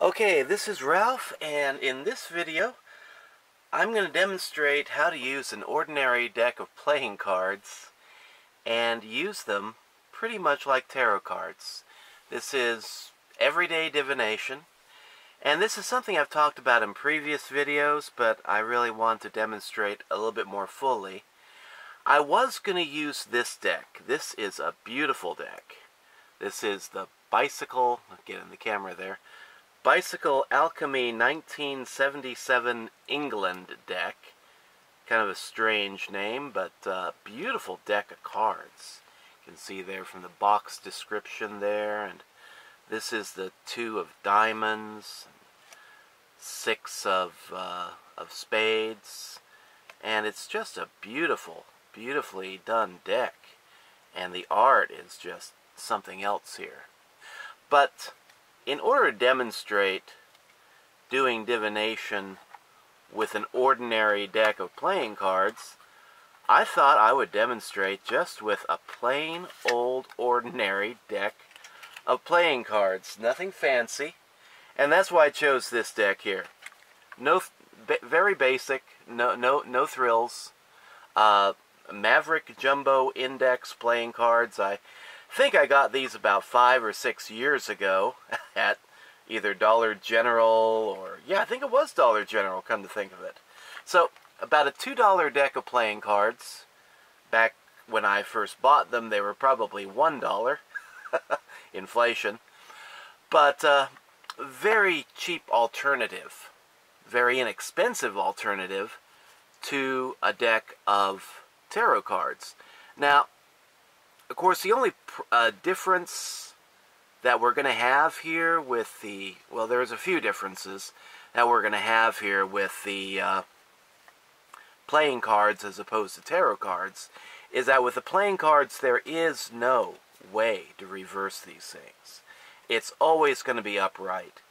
Okay, this is Ralph, and in this video I'm going to demonstrate how to use an ordinary deck of playing cards and use them pretty much like tarot cards. This is everyday divination, and this is something I've talked about in previous videos, but I really want to demonstrate a little bit more fully. I was going to use this deck. This is a beautiful deck. This is the Bicycle, I'll get in the camera there, Bicycle Alchemy 1977 England deck. Kind of a strange name, but beautiful deck of cards. You can see there from the box description there, and this is the 2 of diamonds, 6 of spades, and it's just a beautifully done deck, and the art is just something else here. But in order to demonstrate doing divination with an ordinary deck of playing cards, I thought I would demonstrate just with a plain old ordinary deck of playing cards. Nothing fancy, and that's why I chose this deck here. Very basic, no thrills. Maverick Jumbo Index playing cards. I think I got these about 5 or 6 years ago at either Dollar General or, yeah, I think it was Dollar General, come to think of it. So, about a $2 deck of playing cards. Back when I first bought them, they were probably $1. Inflation. But, very cheap alternative, very inexpensive alternative to a deck of tarot cards. Now, of course, the only difference that we're going to have here with the, well, there's a few differences that we're going to have here with the playing cards as opposed to tarot cards, is that with the playing cards there is no way to reverse these things. It's always going to be upright.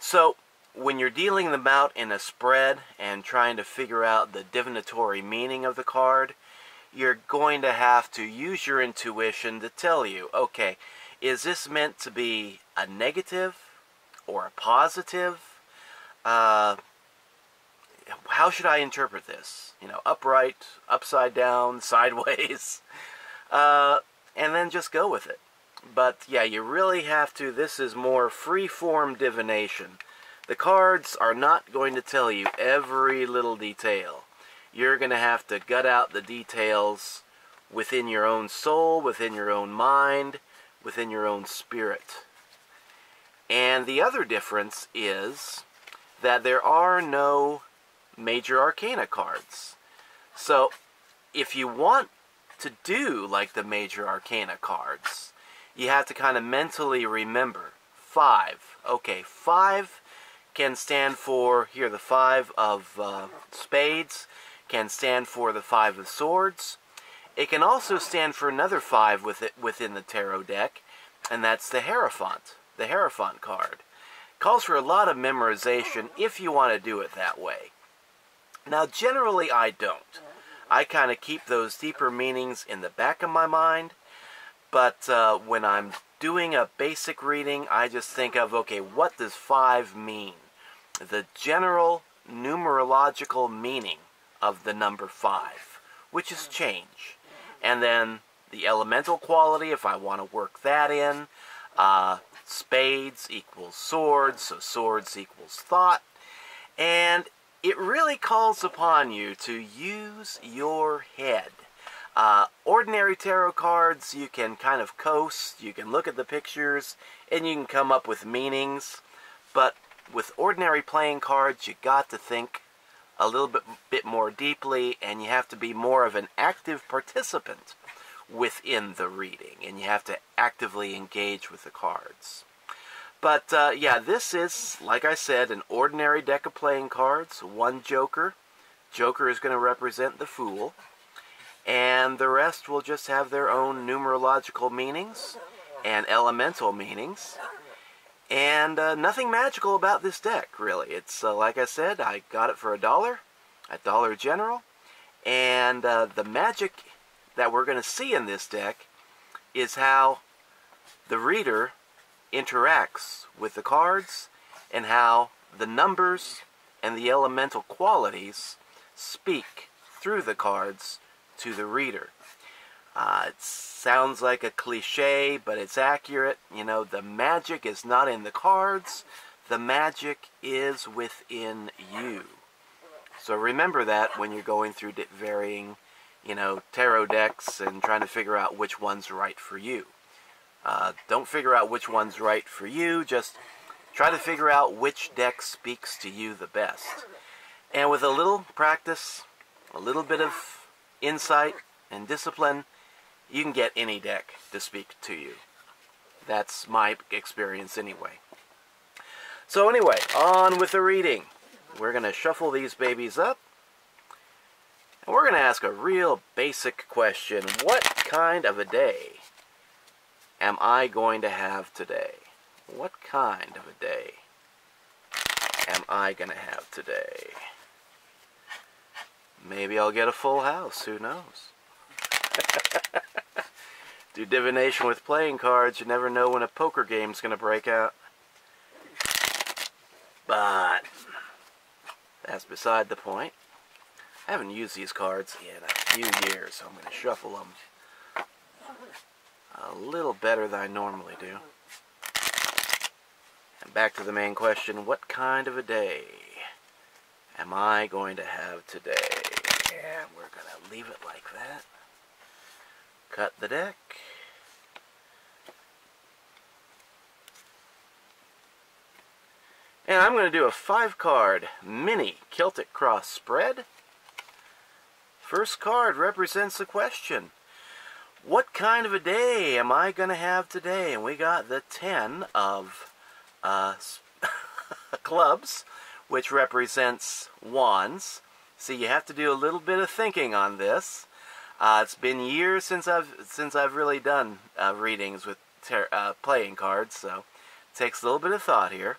So, when you're dealing them out in a spread and trying to figure out the divinatory meaning of the card, you're going to have to use your intuition to tell you, okay, is this meant to be a negative or a positive? How should I interpret this? You know, upright, upside down, sideways, and then just go with it. But yeah, you really have to, this is more free-form divination. The cards are not going to tell you every little detail. You're going to have to gut out the details within your own soul, within your own mind, within your own spirit. And the other difference is that there are no major arcana cards. So, if you want to do like the major arcana cards, you have to kind of mentally remember 5. Okay, 5 can stand for, here, the 5 of spades, can stand for the 5 of swords. It can also stand for another 5 within the tarot deck, and that's the Hierophant card. Calls for a lot of memorization if you want to do it that way. Now, generally I don't. I kind of keep those deeper meanings in the back of my mind, but when I'm doing a basic reading, I just think of, okay, what does 5 mean? The general numerological meaning of the number 5, which is change. And then the elemental quality, if I want to work that in, spades equals swords, so swords equals thought, and it really calls upon you to use your head. Ordinary tarot cards, you can kind of coast, you can look at the pictures, and you can come up with meanings, but with ordinary playing cards, you got to think a little bit more deeply, and you have to be more of an active participant within the reading, and you have to actively engage with the cards. But yeah, this is, like I said, an ordinary deck of playing cards. 1 joker. Joker is going to represent the Fool, and the rest will just have their own numerological meanings and elemental meanings. And nothing magical about this deck, really. It's, like I said, I got it for $1 at Dollar General. And the magic that we're going to see in this deck is how the reader interacts with the cards and how the numbers and the elemental qualities speak through the cards to the reader. It sounds like a cliche, but it's accurate. You know, the magic is not in the cards. The magic is within you. So remember that when you're going through varying, tarot decks and trying to figure out which one's right for you. Don't figure out which one's right for you. Just try to figure out which deck speaks to you the best. And with a little practice, a little bit of insight and discipline, you can get any deck to speak to you. That's my experience anyway. So anyway, on with the reading. We're going to shuffle these babies up. And we're going to ask a real basic question. What kind of a day am I going to have today? What kind of a day am I going to have today? Maybe I'll get a full house. Who knows? Do divination with playing cards. You never know when a poker game's going to break out. But that's beside the point. I haven't used these cards in a few years, so I'm going to shuffle them a little better than I normally do. And back to the main question, what kind of a day am I going to have today? And we're going to leave it like that. Cut the deck. And I'm going to do a 5-card mini Celtic Cross spread. First card represents the question. What kind of a day am I going to have today? And we got the 10 of clubs, which represents wands. See, you have to do a little bit of thinking on this. It's been years since I've really done readings with playing cards, so it takes a little bit of thought here.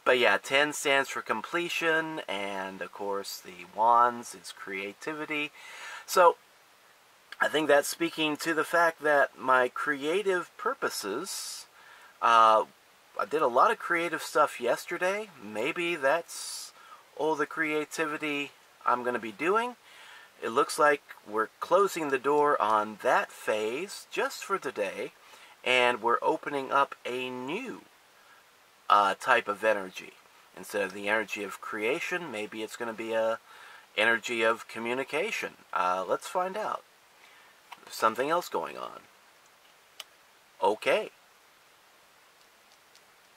But yeah, 10 stands for completion, and of course the wands is creativity. So I think that's speaking to the fact that my creative purposes, I did a lot of creative stuff yesterday. Maybe that's all the creativity I'm going to be doing. It looks like we're closing the door on that phase just for today, and we're opening up a new type of energy. Instead of the energy of creation, maybe it's going to be a energy of communication. Let's find out. There's something else going on. Okay.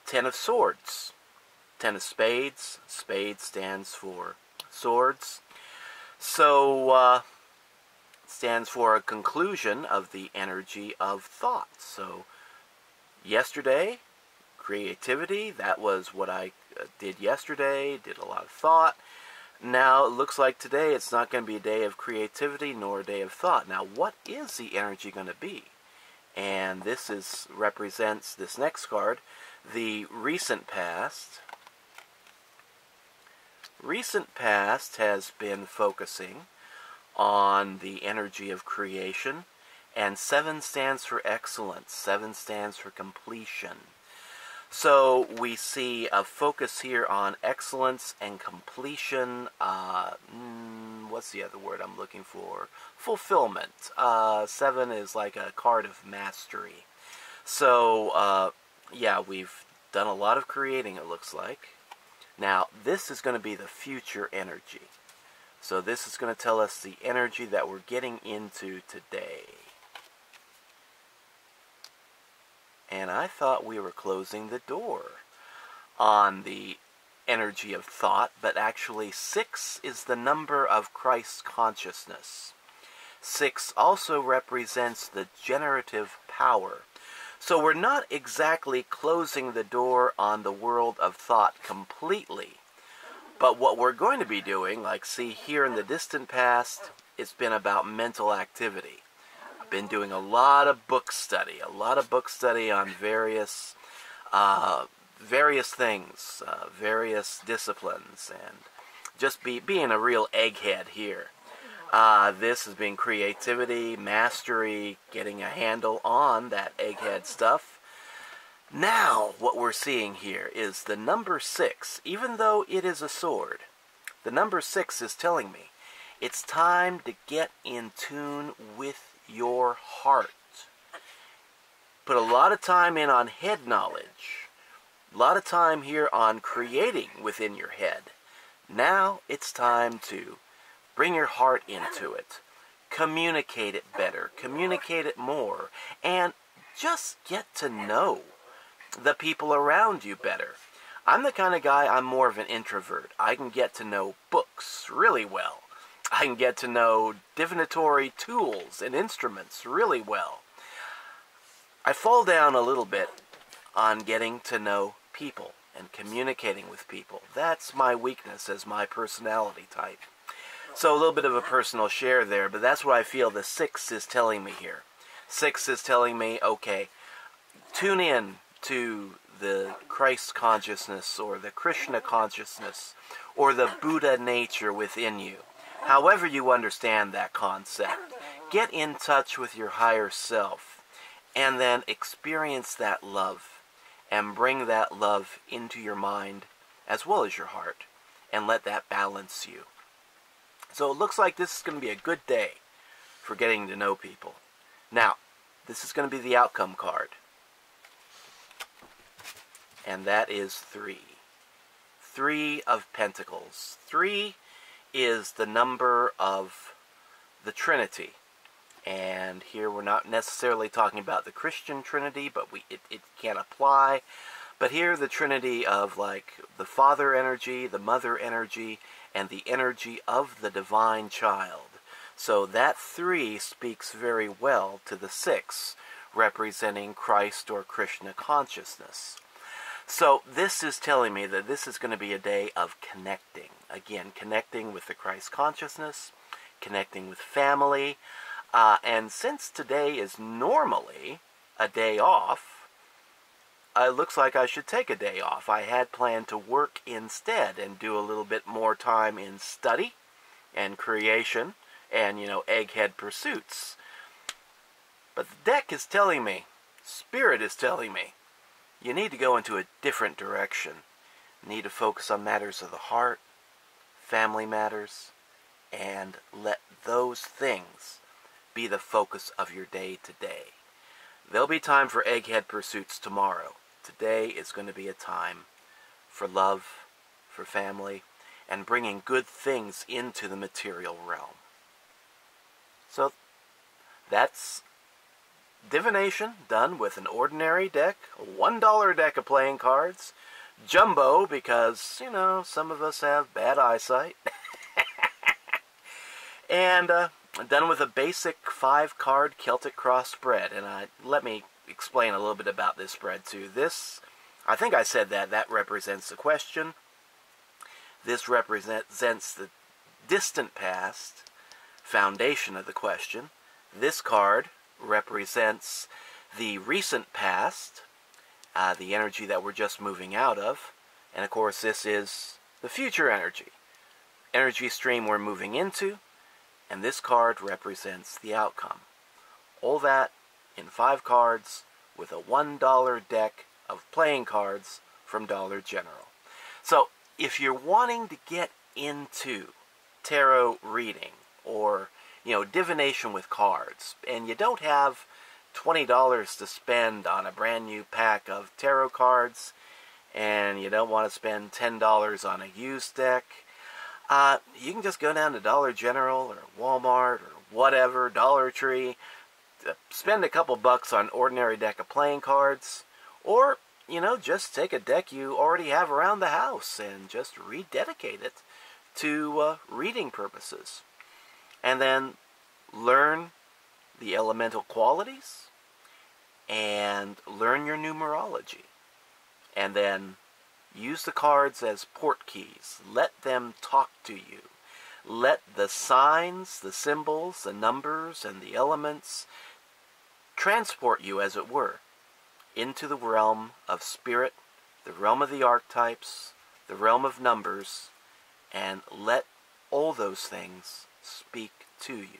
10 of swords. 10 of spades. Spade stands for swords. So, stands for a conclusion of the energy of thought. So, yesterday, creativity, that was what I did yesterday, did a lot of thought. Now, it looks like today it's not going to be a day of creativity nor a day of thought. Now, what is the energy going to be? And this represents, this next card, the recent past. Recent past has been focusing on the energy of creation, and 7 stands for excellence. 7 stands for completion. So we see a focus here on excellence and completion. What's the other word I'm looking for? Fulfillment. 7 is like a card of mastery. So, yeah, we've done a lot of creating, it looks like. Now, this is going to be the future energy. So this is going to tell us the energy that we're getting into today. And I thought we were closing the door on the energy of thought, but actually 6 is the number of Christ's consciousness. 6 also represents the generative power. So we're not exactly closing the door on the world of thought completely. But what we're going to be doing, like see here in the distant past, it's been about mental activity. I've been doing a lot of book study on various things, various disciplines, and just being a real egghead here. This has been creativity, mastery, getting a handle on that egghead stuff. Now, what we're seeing here is the number 6. Even though it is a sword, the number 6 is telling me it's time to get in tune with your heart. Put a lot of time in on head knowledge. A lot of time here on creating within your head. Now it's time to bring your heart into it. Communicate it better. Communicate it more. And just get to know the people around you better. I'm the kind of guy, I'm more of an introvert. I can get to know books really well. I can get to know divinatory tools and instruments really well. I fall down a little bit on getting to know people and communicating with people. That's my weakness as my personality type. So a little bit of a personal share there, but that's what I feel the 6 is telling me here. 6 is telling me, okay, tune in to the Christ consciousness or the Krishna consciousness or the Buddha nature within you. However you understand that concept, get in touch with your higher self and then experience that love and bring that love into your mind as well as your heart and let that balance you. So it looks like this is going to be a good day for getting to know people. Now, this is going to be the outcome card. And that is 3. 3 of Pentacles. 3 is the number of the Trinity. And here we're not necessarily talking about the Christian Trinity, but it can apply. But here the Trinity of like the Father energy, the Mother energy, and the energy of the Divine Child. So that 3 speaks very well to the 6, representing Christ or Krishna consciousness. So this is telling me that this is going to be a day of connecting. Again, connecting with the Christ consciousness, connecting with family. And since today is normally a day off, it looks like I should take a day off. I had planned to work instead and do a little bit more time in study and creation and, egghead pursuits. But the deck is telling me, Spirit is telling me, you need to go into a different direction. You need to focus on matters of the heart, family matters, and let those things be the focus of your day today. There'll be time for egghead pursuits tomorrow. Today is going to be a time for love, for family, and bringing good things into the material realm. So that's Divination done with an ordinary deck, a $1 deck of playing cards, jumbo because, some of us have bad eyesight, and done with a basic 5-card Celtic cross spread. And let me explain a little bit about this spread too. This, I think I said that represents the question. This represents the distant past, foundation of the question. This card represents the recent past, the energy that we're just moving out of, and of course this is the future energy stream we're moving into, and this card represents the outcome. All that in 5 cards with a $1 deck of playing cards from Dollar General. So if you're wanting to get into tarot reading or divination with cards, and you don't have $20 to spend on a brand new pack of tarot cards, and you don't want to spend $10 on a used deck, you can just go down to Dollar General or Walmart or whatever, Dollar Tree, spend a couple bucks on an ordinary deck of playing cards, or, just take a deck you already have around the house and just rededicate it to reading purposes. And then learn the elemental qualities and learn your numerology. And then use the cards as port keys. Let them talk to you. Let the signs, the symbols, the numbers, and the elements transport you, as it were, into the realm of spirit, the realm of the archetypes, the realm of numbers, and let all those things speak to you.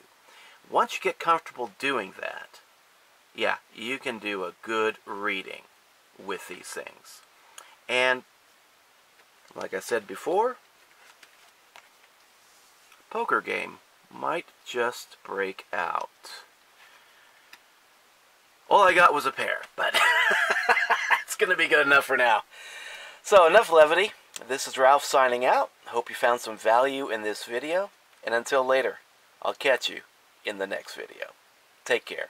Once you get comfortable doing that, you can do a good reading with these things. And like I said before, poker game might just break out. All I got was a pair, but it's going to be good enough for now. So enough levity. This is Ralph signing out. Hope you found some value in this video. And until later, I'll catch you in the next video. Take care.